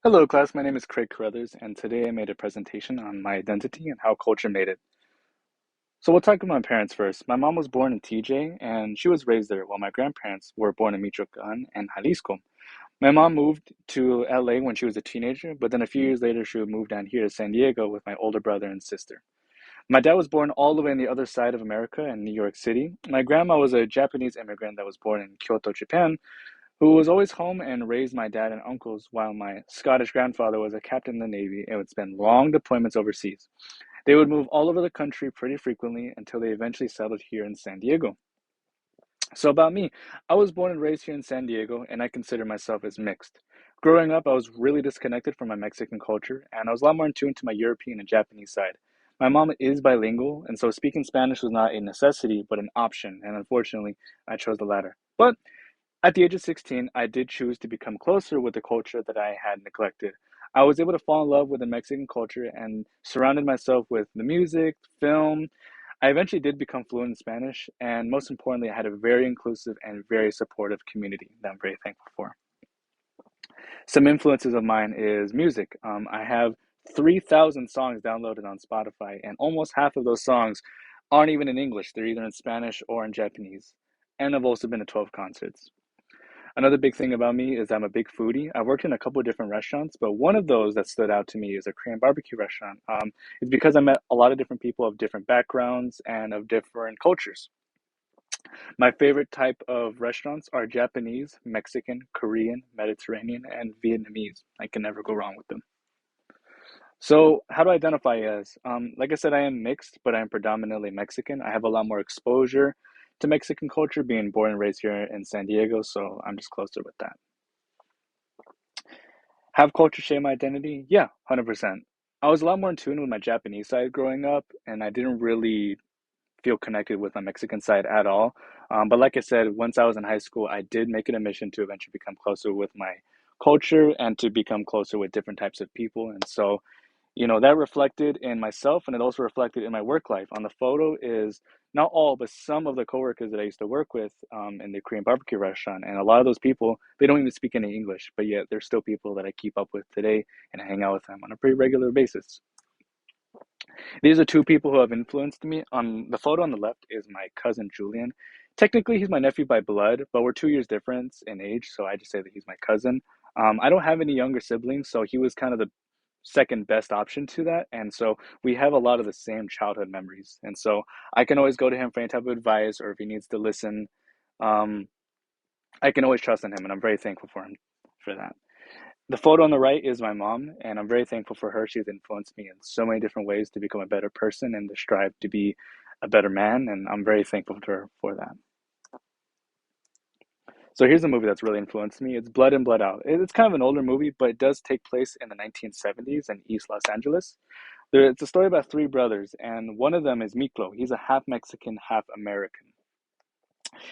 Hello, class. My name is Craig Carruthers, and today I made a presentation on my identity and how culture made it. So we'll talk about my parents first. My mom was born in TJ, and she was raised there, while my grandparents were born in Michoacan and Jalisco. My mom moved to LA when she was a teenager, but then a few years later, she moved down here to San Diego with my older brother and sister. My dad was born all the way on the other side of America in New York City. My grandma was a Japanese immigrant that was born in Kyoto, Japan, who was always home and raised my dad and uncles, while my Scottish grandfather was a captain in the Navy and would spend long deployments overseas. They would move all over the country pretty frequently until they eventually settled here in San Diego. So, about me, I was born and raised here in San Diego, and I consider myself as mixed. Growing up, I was really disconnected from my Mexican culture, and I was a lot more in tune to my European and Japanese side. My mom is bilingual, and so speaking Spanish was not a necessity, but an option, and unfortunately, I chose the latter. But at the age of 16, I did choose to become closer with the culture that I had neglected. I was able to fall in love with the Mexican culture and surrounded myself with the music, film. I eventually did become fluent in Spanish, and most importantly, I had a very inclusive and very supportive community that I'm very thankful for. Some influences of mine is music. I have 3,000 songs downloaded on Spotify, and almost half of those songs aren't even in English. They're either in Spanish or in Japanese. And I've also been to 12 concerts. Another big thing about me is I'm a big foodie. I've worked in a couple of different restaurants, but one of those that stood out to me is a Korean barbecue restaurant. It's because I met a lot of different people of different backgrounds and of different cultures. My favorite type of restaurants are Japanese, Mexican, Korean, Mediterranean, and Vietnamese. I can never go wrong with them. So, how do I identify as? Like I said, I am mixed, but I am predominantly Mexican. I have a lot more exposure to Mexican culture, being born and raised here in San Diego, so I'm just closer with that. Have culture shape my identity? Yeah, 100%. I was a lot more in tune with my Japanese side growing up, and I didn't really feel connected with my Mexican side at all. But like I said, once I was in high school, I did make it a mission to eventually become closer with my culture and to become closer with different types of people. And so that reflected in myself, and it also reflected in my work life. On the photo is not all, but some of the coworkers that I used to work with in the Korean barbecue restaurant. And a lot of those people, they don't even speak any English, but yet they're still people that I keep up with today and I hang out with them on a pretty regular basis. These are two people who have influenced me. On the photo on the left is my cousin Julian. Technically, he's my nephew by blood, but we're 2 years difference in age, so I just say that he's my cousin. I don't have any younger siblings, so he was kind of the second best option to that. And so we have a lot of the same childhood memories. And so I can always go to him for any type of advice or if he needs to listen. Um, I can always trust in him, and I'm very thankful for him for that. The photo on the right is my mom, and I'm very thankful for her. She's influenced me in so many different ways to become a better person and to strive to be a better man, and I'm very thankful to her for that. So here's a movie that's really influenced me. It's Blood In, Blood Out. It's kind of an older movie, but it does take place in the 1970s in East Los Angeles. It's a story about three brothers, and one of them is Miklo. He's a half Mexican, half American.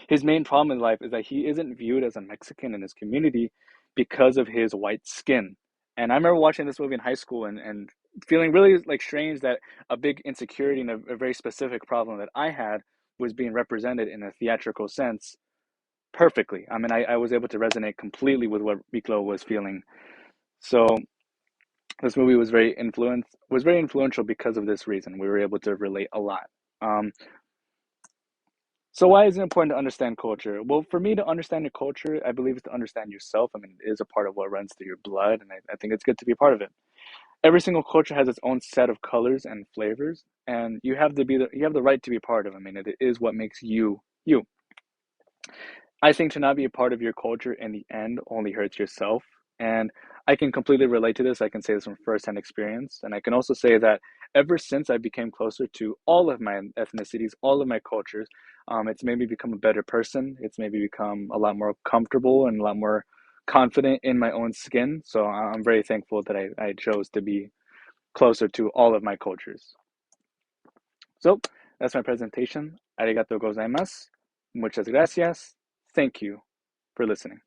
His main problem in life is that he isn't viewed as a Mexican in his community because of his white skin. And I remember watching this movie in high school and feeling really like strange that a big insecurity and a very specific problem that I had was being represented in a theatrical sense perfectly. I mean, I was able to resonate completely with what Miklo was feeling. So this movie was very influential because of this reason. We were able to relate a lot. Um, so why is it important to understand culture? Well, for me to understand your culture, I believe is to understand yourself. I mean, it is a part of what runs through your blood, and I think it's good to be a part of it. Every single culture has its own set of colors and flavors, and you have the right to be part of. I mean, it is what makes you you. I think to not be a part of your culture in the end only hurts yourself. And I can completely relate to this. I can say this from firsthand experience. And I can also say that ever since I became closer to all of my ethnicities, all of my cultures, it's made me become a better person. It's made me become a lot more comfortable and a lot more confident in my own skin. So I'm very thankful that I chose to be closer to all of my cultures. So that's my presentation. Arigato gozaimasu. Muchas gracias. Thank you for listening.